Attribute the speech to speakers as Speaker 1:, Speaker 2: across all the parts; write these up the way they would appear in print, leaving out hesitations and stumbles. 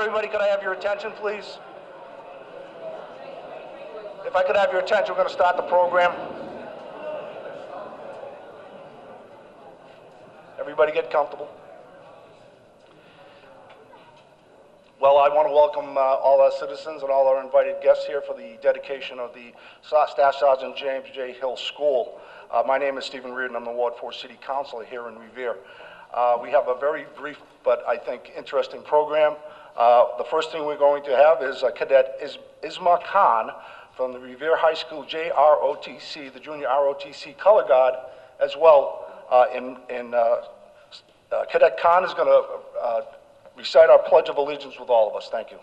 Speaker 1: everybody, could I have your attention, please? If I could have your attention, we're going to start the program. Everybody get comfortable. Well, I want to welcome all our citizens and all our invited guests here for the dedication of the Staff Sergeant James J. Hill School. My name is Stephen Reardon. I'm the Ward 4 City Councilor here in Revere. We have a very brief but I think interesting program. The first thing we're going to have is Cadet Isma Khan from the Revere High School JROTC, the Junior ROTC Color Guard, as well. Cadet Khan is going to recite our Pledge of Allegiance with all of us. Thank you.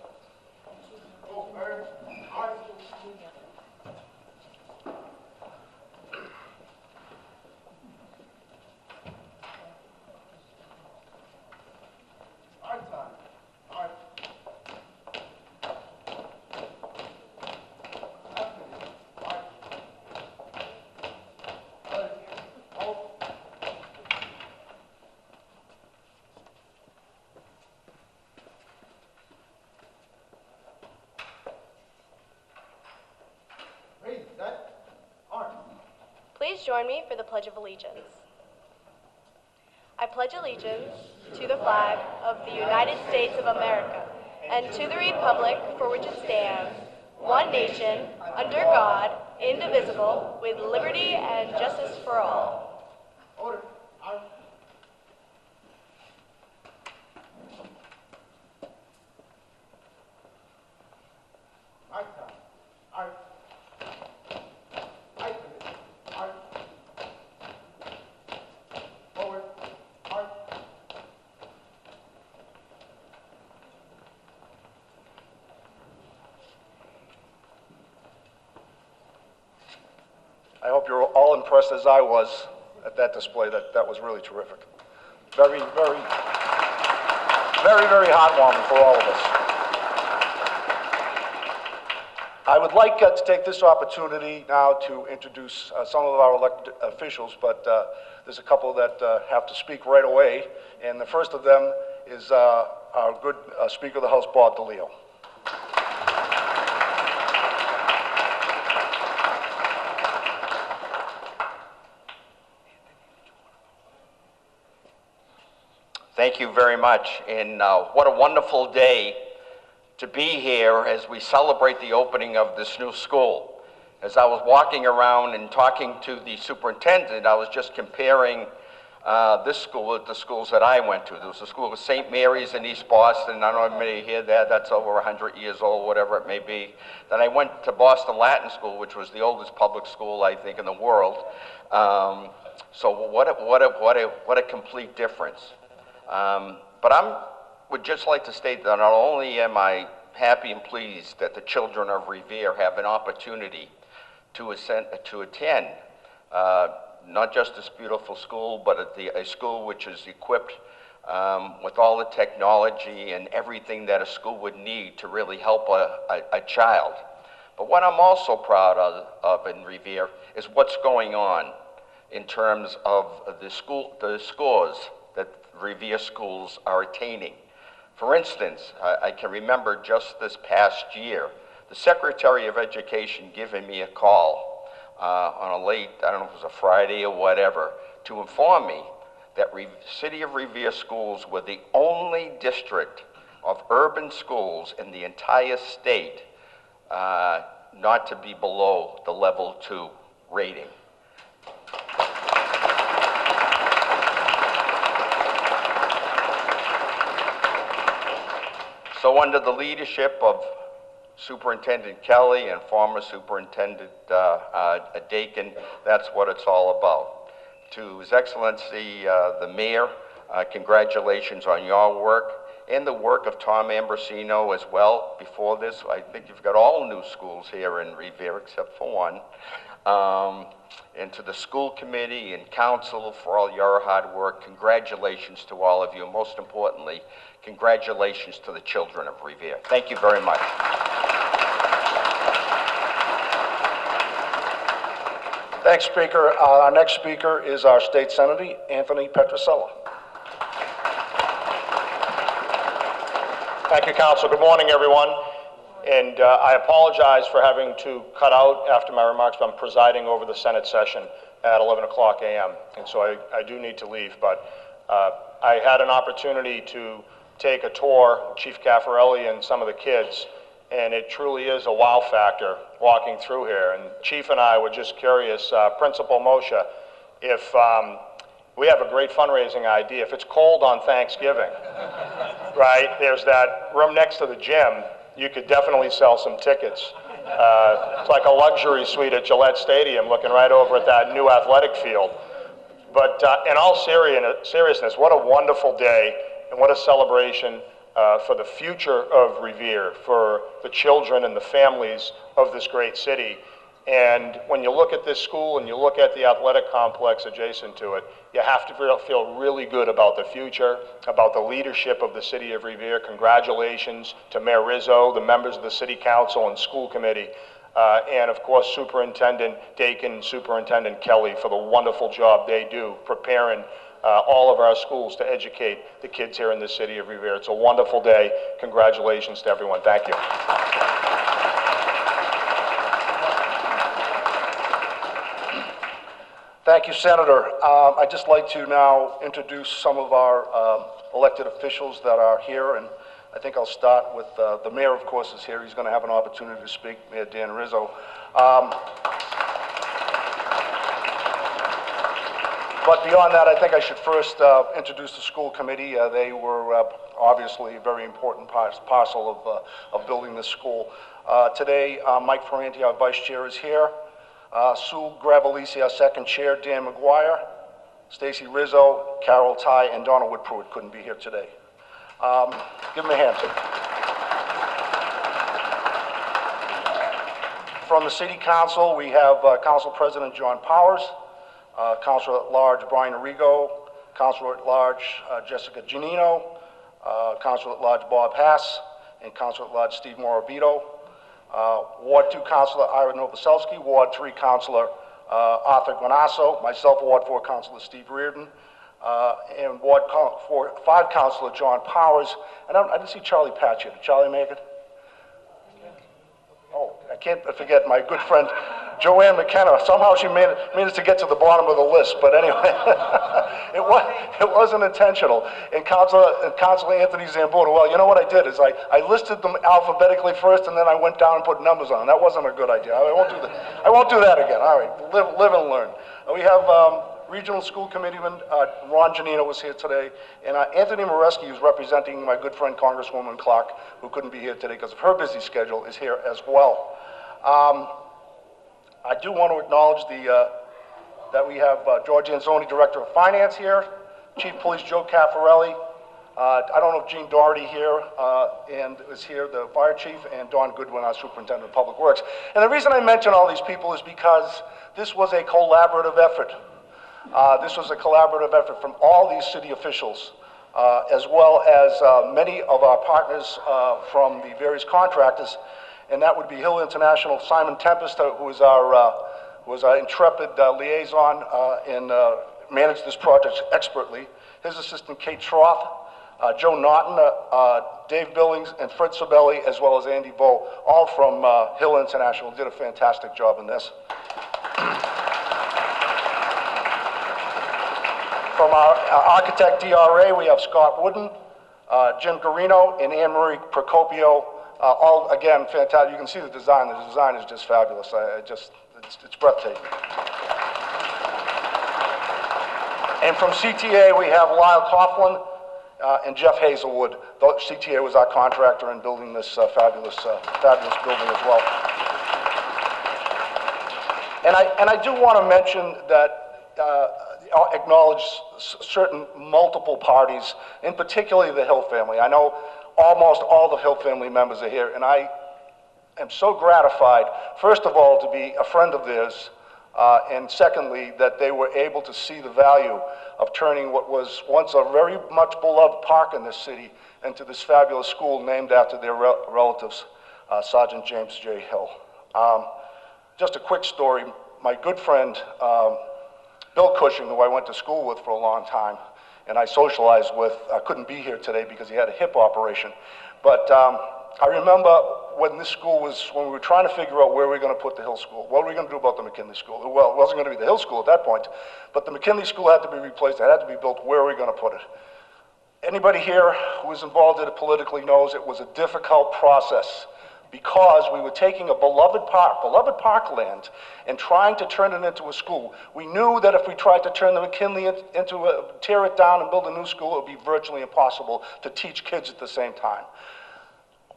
Speaker 2: Please join me for the Pledge of Allegiance. I pledge allegiance to the flag of the United States of America and to the republic for which it stands, one nation, under God, indivisible, with liberty and justice for all.
Speaker 1: Order. I hope you're all impressed as I was at that display. That was really terrific. Very, very, very, very heartwarming for all of us. I would like to take this opportunity now to introduce some of our elected officials, but there's a couple that have to speak right away. And the first of them is our good Speaker of the House, Bob DeLeo.
Speaker 3: Thank you very much, and what a wonderful day to be here as we celebrate the opening of this new school. As I was walking around and talking to the superintendent, I was just comparing this school with the schools that I went to. There was a school of St. Mary's in East Boston. I don't know if anybody here that's over 100 years old, whatever it may be. Then I went to Boston Latin School, which was the oldest public school, I think, in the world. So what a complete difference. But I would just like to state that not only am I happy and pleased that the children of Revere have an opportunity to attend not just this beautiful school, but a school which is equipped with all the technology and everything that a school would need to really help a child. But what I'm also proud of in Revere is what's going on in terms of the scores that Revere schools are attaining. For instance, I can remember just this past year, the Secretary of Education giving me a call on a late, I don't know if it was a Friday or whatever, to inform me that City of Revere schools were the only district of urban schools in the entire state not to be below the level 2 rating. So under the leadership of Superintendent Kelly and former Superintendent Dakin, that's what it's all about. To His Excellency the Mayor, congratulations on your work and the work of Tom Ambrosino as well. Before this, I think you've got all new schools here in Revere except for one. And to the school committee and council for all your hard work, congratulations to all of you. Most importantly, congratulations to the children of Revere. Thank you very much.
Speaker 1: Thanks, Speaker. Our next speaker is our State Senator, Anthony Petrosella.
Speaker 4: Thank you, Council. Good morning, everyone. And I apologize for having to cut out after my remarks, but I'm presiding over the Senate session at 11 o'clock a.m. And so I do need to leave, but I had an opportunity to take a tour, Chief Caffarelli and some of the kids, and it truly is a wow factor walking through here. And Chief and I were just curious, Principal Moshe, if we have a great fundraising idea. If it's cold on Thanksgiving, right, there's that room next to the gym. You could definitely sell some tickets. It's like a luxury suite at Gillette Stadium looking right over at that new athletic field. But in all seriousness, what a wonderful day and what a celebration for the future of Revere, for the children and the families of this great city. And when you look at this school and you look at the athletic complex adjacent to it, you have to feel really good about the future, about the leadership of the city of Revere. Congratulations to Mayor Rizzo, the members of the city council and school committee, and of course Superintendent Dakin and Superintendent Kelly for the wonderful job they do preparing all of our schools to educate the kids here in the city of Revere. It's a wonderful day. Congratulations to everyone. Thank you.
Speaker 1: Thank you, Senator. I'd just like to now introduce some of our elected officials that are here, and I think I'll start with the mayor, of course, is here. He's going to have an opportunity to speak, Mayor Dan Rizzo. But beyond that, I think I should first introduce the school committee. They were obviously a very important parcel of building this school. Today, Mike Ferranti, our vice chair, is here. Sue Gravelisi, our second chair, Dan McGuire, Stacy Rizzo, Carol Ty, and Donna Wood-Pruitt couldn't be here today. Give them a hand. From the City Council, we have Council President John Powers, Councilor at Large Brian Arrigo, Councilor at Large Jessica Giannino, Councilor at Large Bob Hass, and Councilor at Large Steve Moravito. Ward 2 Councilor Ira Novoselsky, Ward 3 Councilor Arthur Guanasso, myself Ward 4 Councilor Steve Reardon, and Ward 5 Councilor John Powers. And I didn't see Charlie Patch here. Did Charlie make it? Oh, I can't forget my good friend Joanne McKenna. Somehow she managed to get to the bottom of the list, but anyway, it wasn't intentional. And Councilor Anthony Zambuto, well, you know what I did is I listed them alphabetically first, and then I went down and put numbers on. That wasn't a good idea. I won't do that. I won't do that again. All right, live and learn. We have Regional School Committeeman Ron Giannino was here today, and Anthony Moreski, who's representing my good friend Congresswoman Clark, who couldn't be here today because of her busy schedule, is here as well. I do want to acknowledge that we have George Anzoni, Director of Finance here, Chief Police Joe Caffarelli. I don't know if Gene Doherty here and is here, the Fire Chief, and Don Goodwin, our Superintendent of Public Works. And the reason I mention all these people is because this was a collaborative effort. This was a collaborative effort from all these city officials, as well as many of our partners from the various contractors, and that would be Hill International, Simon Tempest, who is our intrepid liaison and managed this project expertly. His assistant, Kate Schroth, Joe Naughton, Dave Billings, and Fred Sabelli, as well as Andy Bowe, all from Hill International, did a fantastic job in this. From our architect DRA, we have Scott Wooden, Jim Garino, and Anne-Marie Procopio. All, again, fantastic. You can see the design. The design is just fabulous. It's breathtaking. And from CTA, we have Lyle Coughlin and Jeff Hazelwood. CTA was our contractor in building this fabulous building as well. And I do want to mention that acknowledge certain multiple parties, in particularly the Hill family. I know almost all the Hill family members are here, and I am so gratified, first of all, to be a friend of theirs, and secondly, that they were able to see the value of turning what was once a very much beloved park in this city into this fabulous school named after their relatives, Sergeant James J. Hill. Just a quick story. My good friend, Bill Cushing, who I went to school with for a long time, and I socialized with, couldn't be here today because he had a hip operation. But I remember when when we were trying to figure out where we were going to put the Hill School. What were we going to do about the McKinley School? Well, it wasn't going to be the Hill School at that point, but the McKinley School had to be replaced. It had to be built. Where are we going to put it? Anybody here who was involved in it politically knows it was a difficult process because we were taking a beloved parkland, and trying to turn it into a school. We knew that if we tried to turn the McKinley tear it down and build a new school, it would be virtually impossible to teach kids at the same time.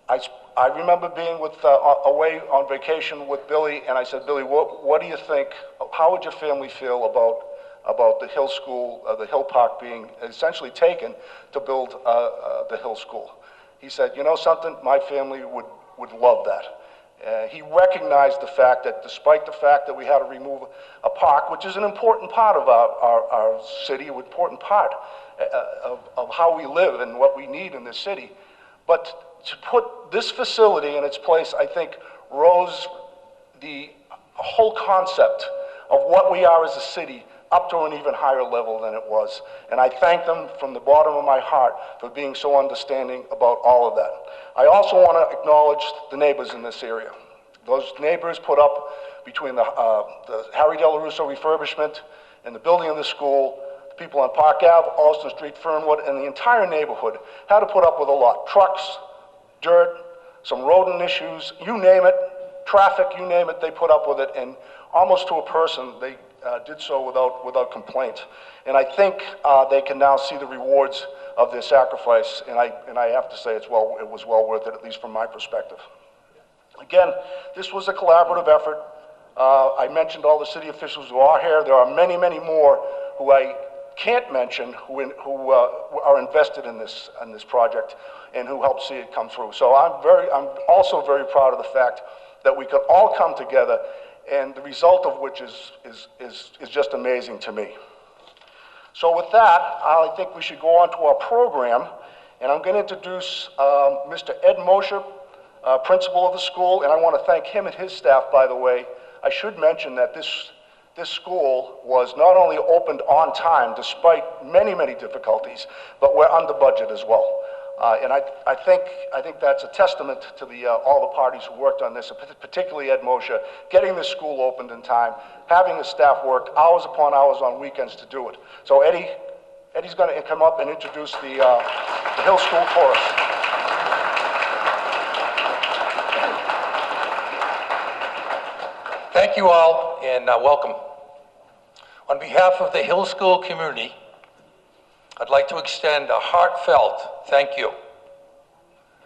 Speaker 1: I remember being away on vacation with Billy, and I said, Billy, what do you think? How would your family feel about the Hill School, the Hill Park being essentially taken to build the Hill School? He said, you know something, my family would love that. He recognized the fact that despite the fact that we had to remove a park, which is an important part of our city, an important part of how we live and what we need in this city, but to put this facility in its place, I think, rose the whole concept of what we are as a city up to an even higher level than it was. And I thank them from the bottom of my heart for being so understanding about all of that. I also want to acknowledge the neighbors in this area. Those neighbors put up between the Harry Del Russo refurbishment and the building of the school, the people on Park Ave, Alston Street, Fernwood, and the entire neighborhood had to put up with a lot. Trucks, dirt, some rodent issues, you name it, traffic, you name it, they put up with it, and almost to a person, they did so without complaint. And I think they can now see the rewards of their sacrifice, and I have to say it was well worth it, at least from my perspective. Again, this was a collaborative effort. I mentioned all the city officials who are here. There are many, many more who I can't mention who are invested in this project and who helped see it come through. So I'm also very proud of the fact that we could all come together, and the result of which is just amazing to me. So with that, I think we should go on to our program, and I'm going to introduce Mr. Ed Mosher, principal of the school, and I want to thank him and his staff, by the way. I should mention that this school was not only opened on time, despite many, many difficulties, but we're under budget as well. And I think that's a testament to all the parties who worked on this, particularly Ed Mosher, getting this school opened in time, having the staff work hours upon hours on weekends to do it. So Eddie's going to come up and introduce the Hill School Chorus.
Speaker 5: Thank you all, and welcome. On behalf of the Hill School community, I'd like to extend a heartfelt thank you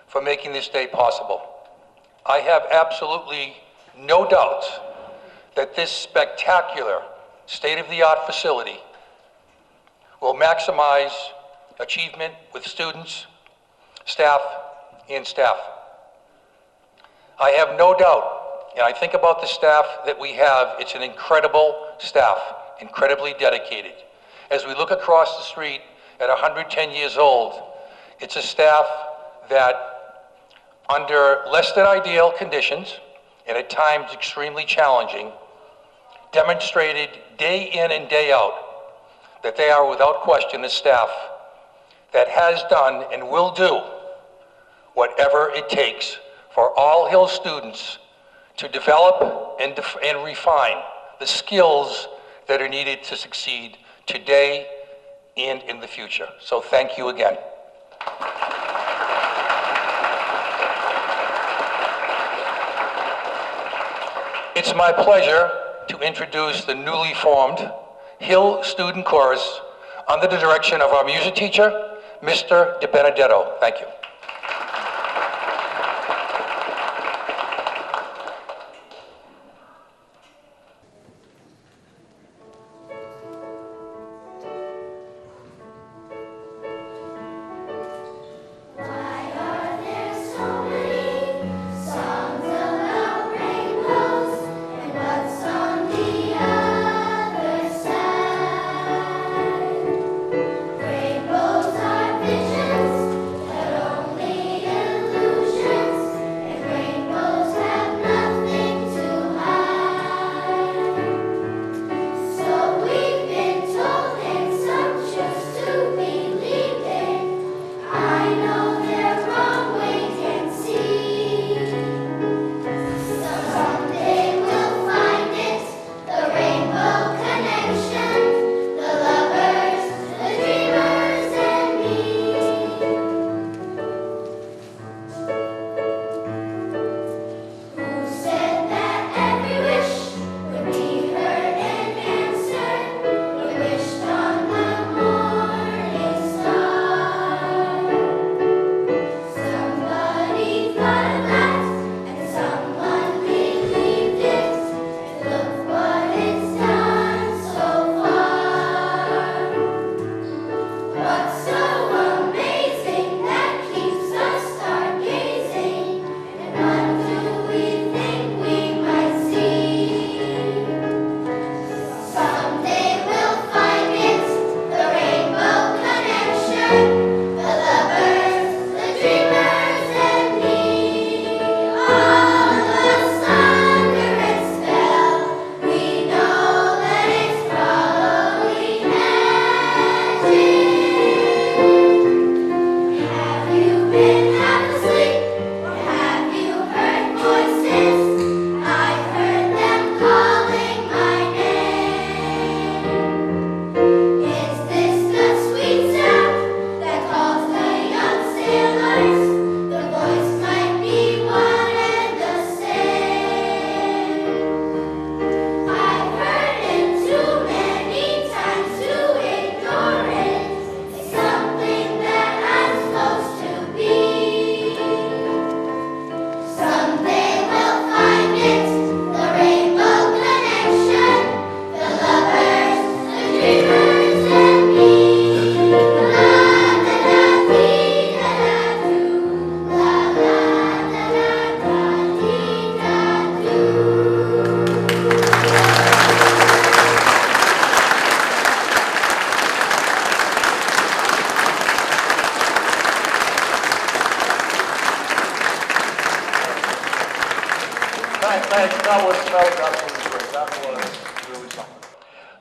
Speaker 5: for making this day possible. I have absolutely no doubt that this spectacular state-of-the-art facility will maximize achievement with students, staff, and staff. I have no doubt, and I think about the staff that we have, it's an incredible staff, incredibly dedicated. As we look across the street at 110 years old, it's a staff that, under less than ideal conditions, and at times extremely challenging, demonstrated day in and day out that they are without question a staff that has done and will do whatever it takes for all Hill students to develop and refine the skills that are needed to succeed today and in the future. So thank you again. It's my pleasure to introduce the newly formed Hill Student Chorus under the direction of our music teacher, Mr. De Benedetto. Thank you.
Speaker 6: Rainbows are visions that are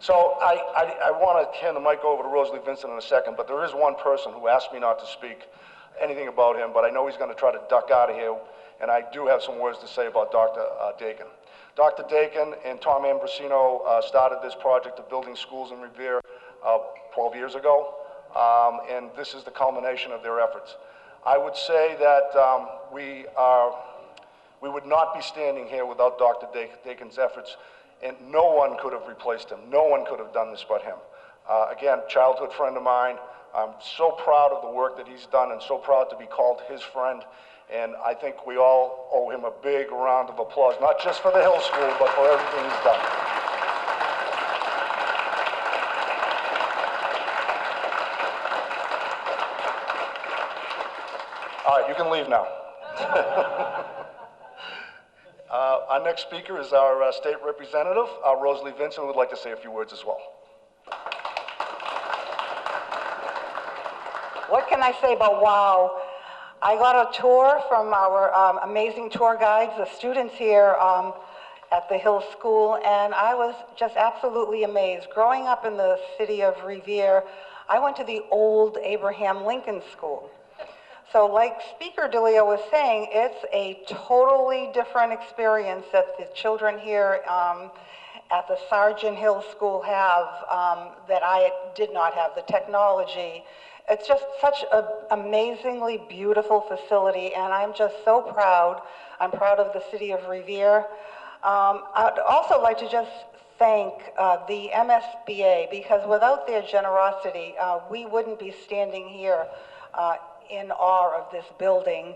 Speaker 1: So I want to hand the mic over to Rosalie Vincent in a second, but there is one person who asked me not to speak anything about him, but I know he's going to try to duck out of here, and I do have some words to say about Dr. Dakin. Dr. Dakin and Tom Ambrosino started this project of building schools in Revere 12 years ago, and this is the culmination of their efforts. I would say that we would not be standing here without Dr. Dakin's efforts, and no one could have replaced him. No one could have done this but him. Again, childhood friend of mine. I'm so proud of the work that he's done and so proud to be called his friend. And I think we all owe him a big round of applause, not just for the Hill School, but for everything he's done. All right, you can leave now. Our next speaker is our state representative, Rosalie Vincent, who would like to say a few words as well.
Speaker 6: What can I say about wow? I got a tour from our amazing tour guides, the students here at the Hill School, and I was just absolutely amazed. Growing up in the city of Revere, I went to the old Abraham Lincoln School. So like Speaker DeLeo was saying, it's a totally different experience that the children here at the Sergeant Hill School have that I did not have, the technology. It's just such an amazingly beautiful facility, and I'm just so proud. I'm proud of the city of Revere. I'd also like to just thank the MSBA, because without their generosity, we wouldn't be standing here in awe of this building.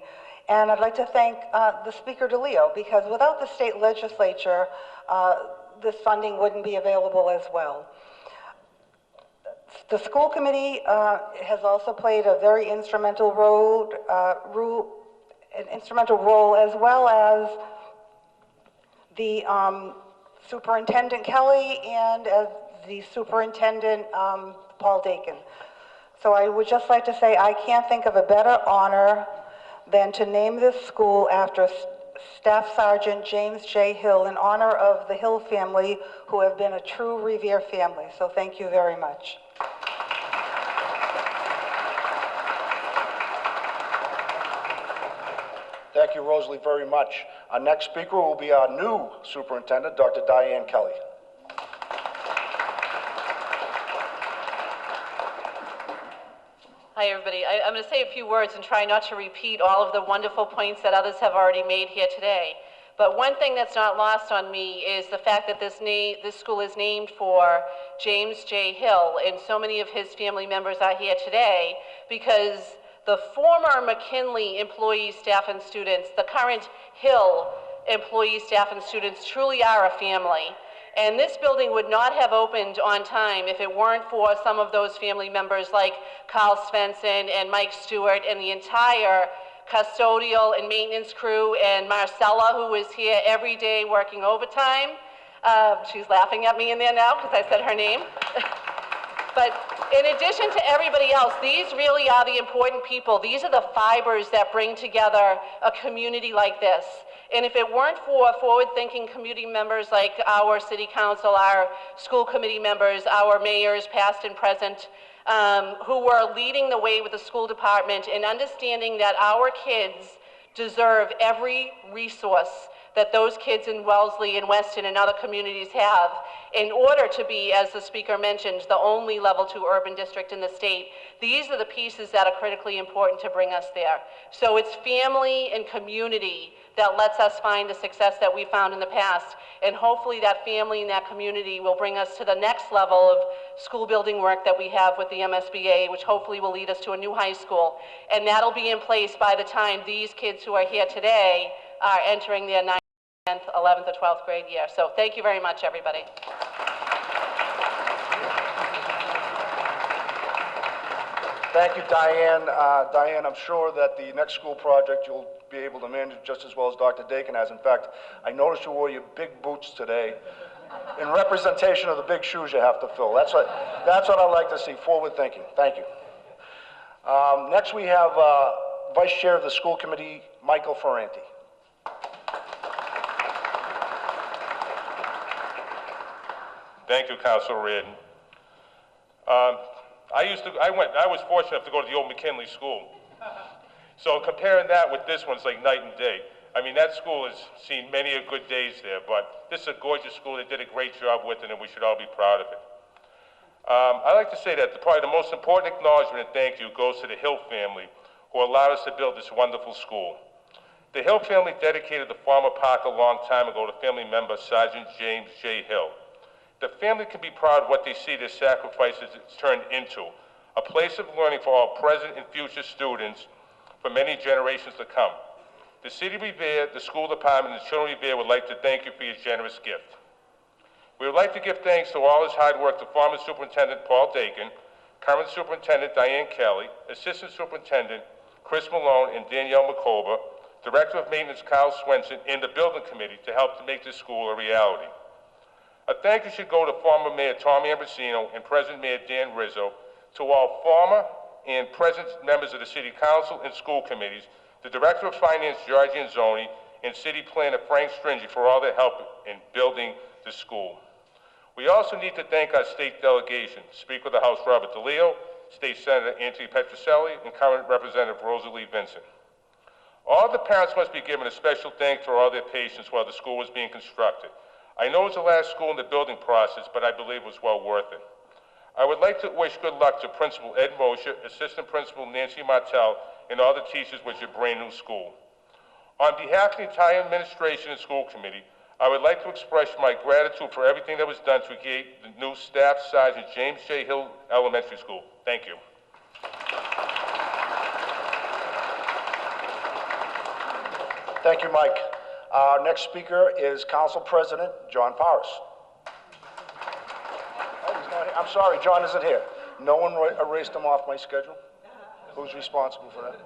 Speaker 6: And I'd like to thank the Speaker DeLeo, because without the state legislature, this funding wouldn't be available as well. The school committee has also played a very instrumental role, as well as the Superintendent Kelly and the Superintendent Paul Dakin. So I would just like to say I can't think of a better honor than to name this school after Staff Sergeant James J. Hill, in honor of the Hill family, who have been a true Revere family. So thank you very much.
Speaker 1: Thank you, Rosalie, very much. Our next speaker will be our new superintendent, Dr. Diane Kelly.
Speaker 7: Hi, everybody. I'm going to say a few words and try not to repeat all of the wonderful points that others have already made here today. But one thing that's not lost on me is the fact that this school is named for James J. Hill, and so many of his family members are here today because the former McKinley employees, staff, and students, the current Hill employees, staff, and students truly are a family. And this building would not have opened on time if it weren't for some of those family members like Carl Svensson and Mike Stewart and the entire custodial and maintenance crew, and Marcella, who is here every day working overtime. She's laughing at me in there now because I said her name. But in addition to everybody else, these really are the important people. These are the fibers that bring together a community like this. And if it weren't for forward-thinking community members like our city council, our school committee members, our mayors, past and present, who were leading the way with the school department and understanding that our kids deserve every resource that those kids in Wellesley and Weston and other communities have in order to be, as the speaker mentioned, the only level 2 urban district in the state. These are the pieces that are critically important to bring us there. So it's family and community that lets us find the success that we found in the past, and hopefully that family and that community will bring us to the next level of school building work that we have with the MSBA, which hopefully will lead us to a new high school, and that'll be in place by the time these kids who are here today are entering their 9th, 11th, or 12th grade year. So thank you very much, everybody.
Speaker 1: Thank you, Diane. Diane, I'm sure that the next school project you'll be able to manage just as well as Dr. Dakin has. In fact, I noticed you wore your big boots today in representation of the big shoes you have to fill. That's what I like to see, forward thinking. Thank you. Next we have Vice Chair of the School Committee, Michael Ferranti.
Speaker 8: Thank you, Councilor Reardon. I was fortunate enough to go to the old McKinley School. So comparing that with this one, it's like night and day. I mean, that school has seen many a good days there, but this is a gorgeous school. They did a great job with it, and we should all be proud of it. I'd like to say that probably the most important acknowledgement and thank you goes to the Hill family, who allowed us to build this wonderful school. The Hill family dedicated the former park a long time ago to family member Sergeant James J. Hill. The family can be proud of what they see their sacrifices turned into, a place of learning for all present and future students for many generations to come. The City of Revere, the School Department, and the Children of Revere would like to thank you for your generous gift. We would like to give thanks to all his hard work to former Superintendent Paul Dakin, current Superintendent Diane Kelly, Assistant Superintendent Chris Malone and Danielle McCober, Director of Maintenance Kyle Swenson, and the Building Committee to help to make this school a reality. A thank you should go to former Mayor Tom Ambrosino and present Mayor Dan Rizzo, to all former and present members of the City Council and school committees, the Director of Finance George Anzoni, and City Planner Frank Stringy for all their help in building the school. We also need to thank our state delegation, Speaker of the House Robert DeLeo, State Senator Anthony Petroselli, and current Representative Rosalie Vincent. All the parents must be given a special thanks for all their patience while the school was being constructed. I know it was the last school in the building process, but I believe it was well worth it. I would like to wish good luck to Principal Ed Mosher, Assistant Principal Nancy Martell, and all the teachers with your brand new school. On behalf of the entire administration and school committee, I would like to express my gratitude for everything that was done to create the new Staff Sergeant James J. Hill Elementary School. Thank you.
Speaker 1: Thank you, Mike. Our next speaker is Council President John Paris. Oh, he's not here. I'm sorry, John isn't here. No one erased him off my schedule? Who's responsible for that?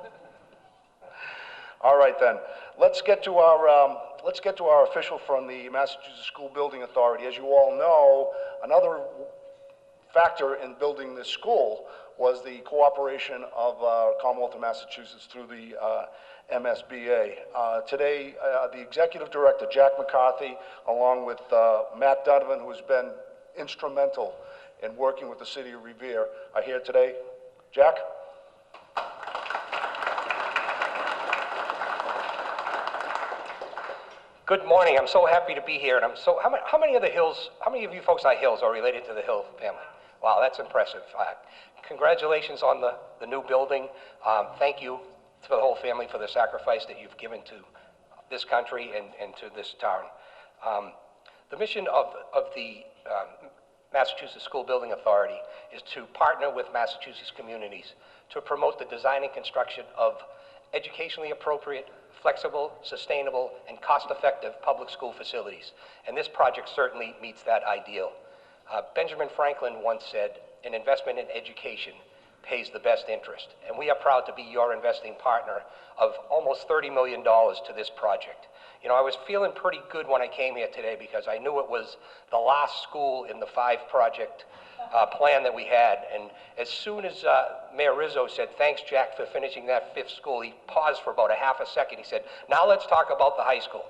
Speaker 1: All right then. Let's get to our official from the Massachusetts School Building Authority. As you all know, another factor in building this school was the cooperation of Commonwealth of Massachusetts through the MSBA. Today, the Executive Director, Jack McCarthy, along with Matt Donovan, who has been instrumental in working with the City of Revere, are here today. Jack?
Speaker 9: Good morning. I'm so happy to be here, and how many of you folks on Hills are related to the Hill family? Wow, that's impressive. Congratulations on the new building. Thank you to the whole family for the sacrifice that you've given to this country and to this town. The mission of the Massachusetts School Building Authority is to partner with Massachusetts communities to promote the design and construction of educationally appropriate, flexible, sustainable, and cost-effective public school facilities. And this project certainly meets that ideal. Benjamin Franklin once said, "An investment in education pays the best interest." And we are proud to be your investing partner of almost $30 million to this project. You know, I was feeling pretty good when I came here today because I knew it was the last school in the 5-project plan that we had. And as soon as Mayor Rizzo said, "Thanks, Jack, for finishing that 5th school," he paused for about a half a second. He said, "Now let's talk about the high school."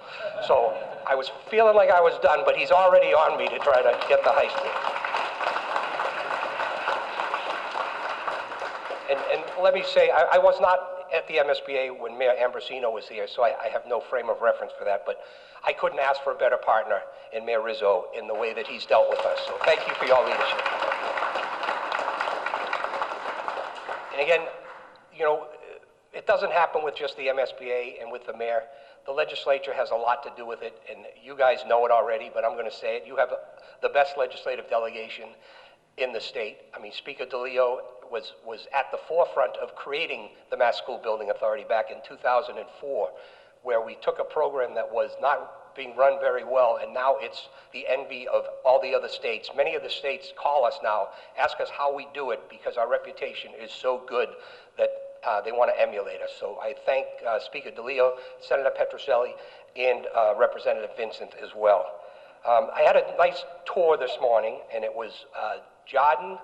Speaker 9: So I was feeling like I was done, but he's already on me to try to get the high school. And let me say, I was not at the MSBA when Mayor Ambrosino was here, so I have no frame of reference for that, but I couldn't ask for a better partner in Mayor Rizzo in the way that he's dealt with us. So thank you for your leadership. And again, you know, it doesn't happen with just the MSBA and with the mayor. The legislature has a lot to do with it, and you guys know it already, but I'm going to say it. You have the best legislative delegation in the state. I mean, Speaker DeLeo was at the forefront of creating the Mass School Building Authority back in 2004, where we took a program that was not being run very well, and now it's the envy of all the other states. Many of the states call us now, ask us how we do it, because our reputation is so good that they want to emulate us. So I thank Speaker DeLeo, Senator Petroselli, and Representative Vincent as well. I had a nice tour this morning, and it was Jordan,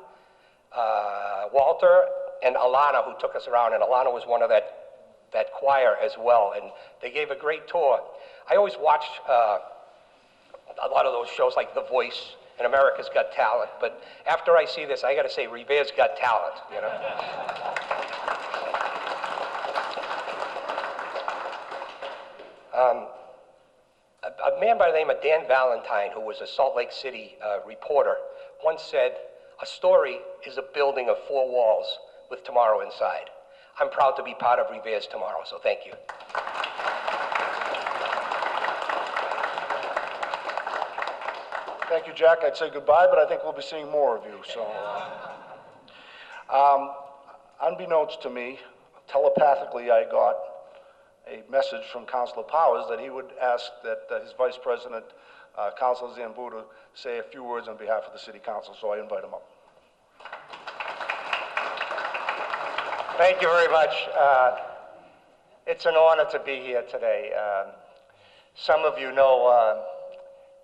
Speaker 9: Walter, and Alana who took us around, and Alana was one of that choir as well, and they gave a great tour. I always watch a lot of those shows like The Voice in America's Got Talent, but after I see this, I got to say Revere's got talent, you know? A man by the name of Dan Valentine, who was a Salt Lake City reporter, once said, "A story is a building of 4 walls with tomorrow inside." I'm proud to be part of Revere's tomorrow, so thank you.
Speaker 1: Thank you, Jack. I'd say goodbye, but I think we'll be seeing more of you. So, unbeknownst to me, telepathically, I got a message from Councilor Powers that he would ask that his Vice President, Councilor Zambu, to say a few words on behalf of the City Council, so I invite him up.
Speaker 10: Thank you very much. It's an honor to be here today. Some of you know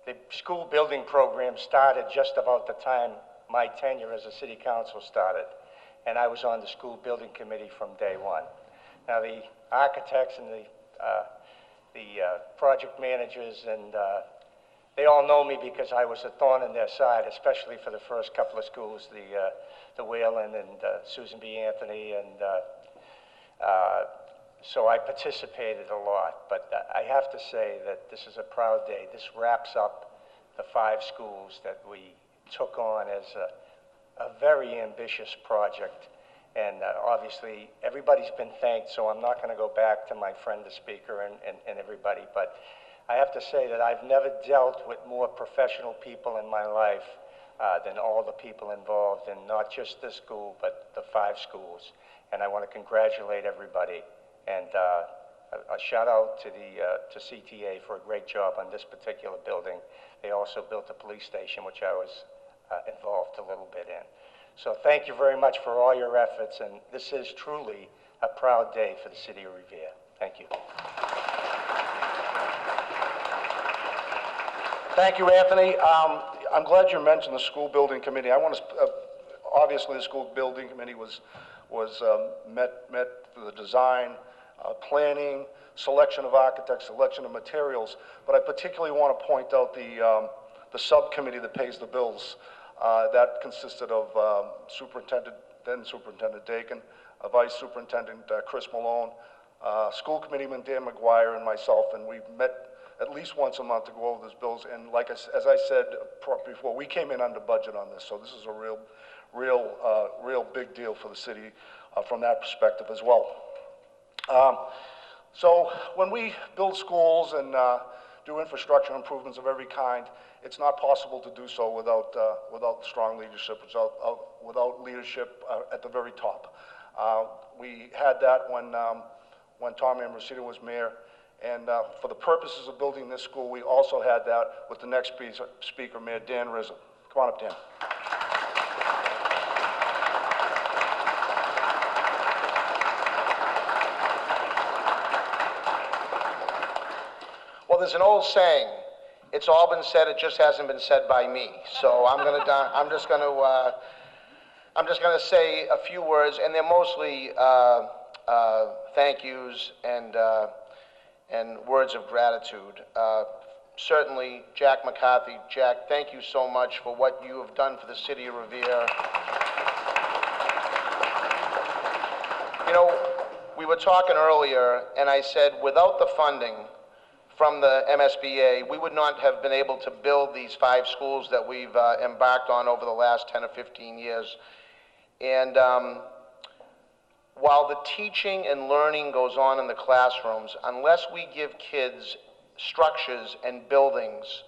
Speaker 10: the school building program started just about the time my tenure as a city council started, and I was on the school building committee from day one. Now, the architects and the project managers, and they all know me because I was a thorn in their side, especially for the first couple of schools, the Whalen and Susan B. Anthony, and so I participated a lot. But I have to say that this is a proud day. This wraps up the 5 schools that we took on as a very ambitious project. And obviously, everybody's been thanked, so I'm not going to go back to my friend, the speaker, and everybody. But I have to say that I've never dealt with more professional people in my life than all the people involved in not just this school, but the 5 schools. And I want to congratulate everybody. And a shout out to CTA for a great job on this particular building. They also built the police station, which I was involved a little bit in. So thank you very much for all your efforts, and this is truly a proud day for the city of Revere. Thank you.
Speaker 1: Thank you, Anthony. I'm glad you mentioned the school building committee. I want to, obviously the school building committee was met for the design, planning, selection of architects, selection of materials, but I particularly want to point out the subcommittee that pays the bills. That consisted of then Superintendent Dakin, Vice Superintendent Chris Malone, School Committeeman Dan McGuire, and myself, and we've met at least once a month to go over those bills. And like as I said before, we came in under budget on this, so this is a real big deal for the city from that perspective as well. So when we build schools and do infrastructure improvements of every kind, it's not possible to do so without strong leadership, without leadership at the very top. We had that when Tom Ambrosino was mayor, and for the purposes of building this school, we also had that with the next speaker, Mayor Dan Rizzo. Come on up, Dan.
Speaker 11: Well, there's an old saying, it's all been said, it just hasn't been said by me. So I'm just gonna say a few words, and they're mostly thank yous and words of gratitude. Certainly, Jack McCarthy. Jack, thank you so much for what you have done for the city of Revere. You know, we were talking earlier, and I said without the funding from the MSBA, we would not have been able to build these 5 schools that we've embarked on over the last 10 or 15 years. And while the teaching and learning goes on in the classrooms, unless we give kids structures and buildings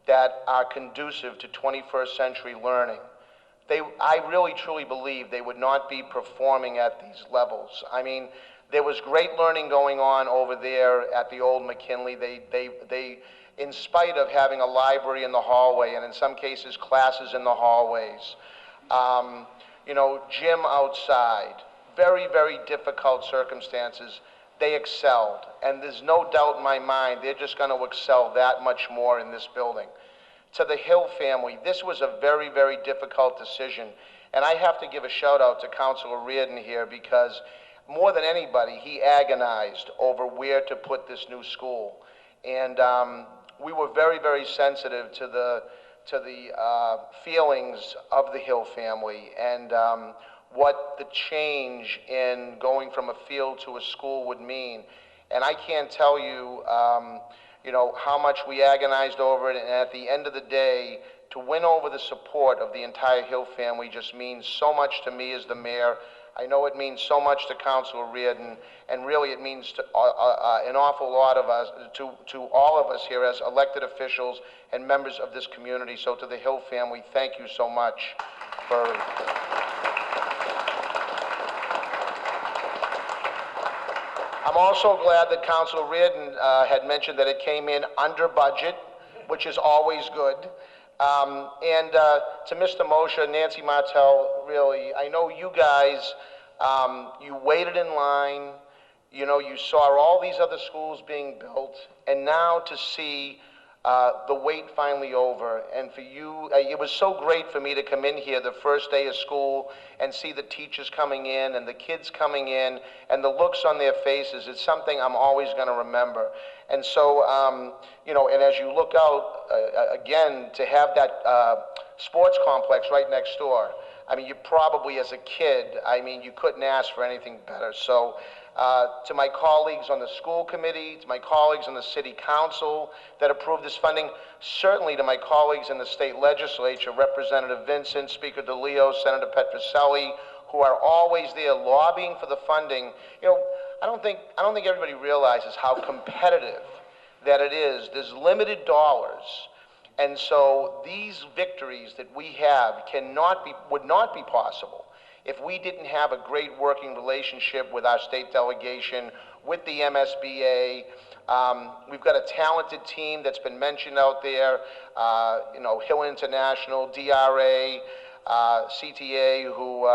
Speaker 11: that are conducive to 21st century learning, I really truly believe they would not be performing at these levels. I mean, there was great learning going on over there at the old McKinley. They, in spite of having a library in the hallway, and in some cases classes in the hallways, you know, gym outside, very, very difficult circumstances, they excelled. And there's no doubt in my mind they're just going to excel that much more in this building. To the Hill family, this was a very, very difficult decision. And I have to give a shout out to Councilor Reardon here, because more than anybody, he agonized over where to put this new school. And we were very, very sensitive to feelings of the Hill family and what the change in going from a field to a school would mean. And I can't tell you, how much we agonized over it, and at the end of the day, to win over the support of the entire Hill family just means so much to me as the mayor. I know it means so much to Councilor Reardon, and really it means to an awful lot of us, to all of us here as elected officials and members of this community. So to the Hill family, thank you so much for... I'm also glad that Councilor Reardon had mentioned that it came in under budget, which is always good. And to Mr. Moshe, Nancy Martell, really, I know you guys, you waited in line, you saw all these other schools being built, and now to see the wait finally over, and for you, it was so great for me to come in here the first day of school and see the teachers coming in and the kids coming in and the looks on their faces. It's something I'm always going to remember. And so, and as you look out, again, to have that sports complex right next door, I mean, you probably, as a kid, you couldn't ask for anything better. So, to my colleagues on the school committee, to my colleagues on the city council that approved this funding, certainly to my colleagues in the state legislature, Representative Vincent, Speaker DeLeo, Senator Petroselli, who are always there lobbying for the funding. I don't think everybody realizes how competitive that it is. There's limited dollars. And so these victories that we have would not be possible if we didn't have a great working relationship with our state delegation, with the MSBA. We've got a talented team that's been mentioned out there, Hill International, DRA, CTA, who,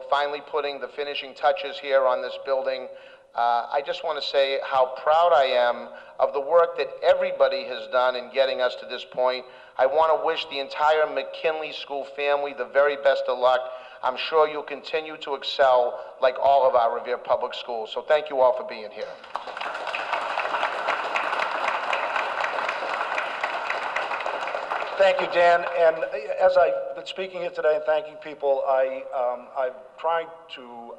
Speaker 11: finally putting the finishing touches here on this building. I just want to say how proud I am of the work that everybody has done in getting us to this point. I want to wish the entire McKinley School family the very best of luck. I'm sure you'll continue to excel like all of our Revere Public Schools. So thank you all for being here.
Speaker 1: Thank you, Dan. And as I've been speaking here today and thanking people, I'm trying to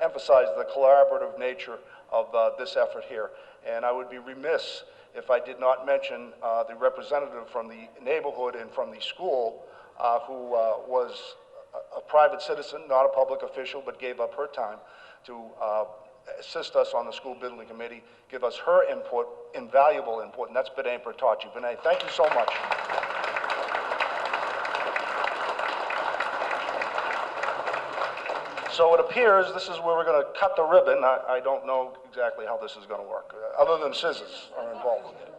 Speaker 1: emphasize the collaborative nature of this effort here. And I would be remiss if I did not mention the representative from the neighborhood and from the school who was a private citizen, not a public official, but gave up her time to assist us on the school building committee, give us her input, invaluable input, and that's Vinay Bertocci. Vinay, thank you so much. So it appears this is where we're going to cut the ribbon. I don't know exactly how this is going to work, other than scissors are involved with it.